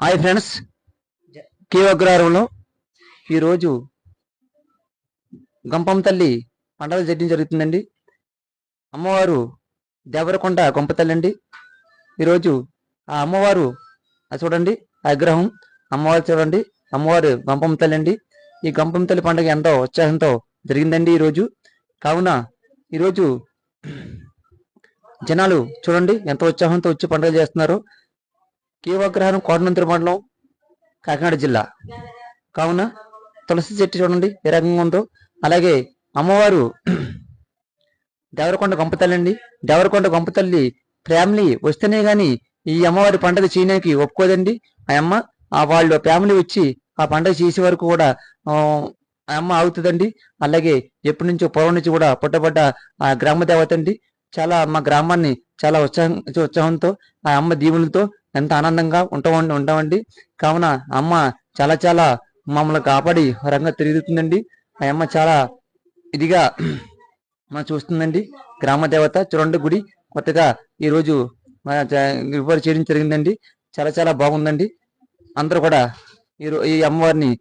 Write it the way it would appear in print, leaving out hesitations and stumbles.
Hi friends, కేవగ్రహారంలో ఈరోజు గంపం తల్లి పండగ చేయడం జరుగుతుందండి. అమ్మవారు దేవరకొండ గొంప తల్లి అండి. ఈరోజు ఆ అమ్మవారు చూడండి, ఆ విగ్రహం అమ్మవారు చూడండి, అమ్మవారు గంపం తల్లి అండి. ఈ గంపం తల్లి పండుగ ఎంతో ఉత్సాహంతో జరిగిందండి ఈరోజు. కావున ఈరోజు జనాలు చూడండి ఎంతో ఉత్సాహంతో వచ్చి పండుగ చేస్తున్నారు. కేవగ్రహారం కోటనంతుల మండలం, కాకినాడ జిల్లా. కావున తులసి చెట్టు చూడండి ఏ రకంగా ఉందో. అలాగే అమ్మవారు దేవరకొండ గొంపతల్లి అండి. దేవరకొండ గొంపతల్లి ఫ్యామిలీ వస్తేనే గాని ఈ అమ్మవారి పండుగ చేయడానికి ఒప్పుకోదండి. ఆ అమ్మ వాళ్ళ ఫ్యామిలీ వచ్చి ఆ పండుగ చేసే వరకు కూడా ఆ అమ్మ ఆగుతుందండి. అలాగే ఎప్పటి నుంచో పూర్వం నుంచి కూడా పుట్టబడ్డ ఆ గ్రామ దేవత అండి. చాలా మా గ్రామాన్ని చాలా ఉత్సాహంతో ఆ అమ్మ దీవులతో ఎంత ఆనందంగా ఉంటామండి. కావున అమ్మ చాలా చాలా మమ్మల్ని కాపాడి రంగా తిరుగుతుందండి. ఆ అమ్మ చాలా ఇదిగా మనం చూస్తుందండి. గ్రామ దేవత చూడండి, గుడి కొత్తగా ఈరోజు రిపేర్ చేయడం జరిగిందండి. చాలా చాలా బాగుందండి. అందరూ కూడా ఈ అమ్మవారిని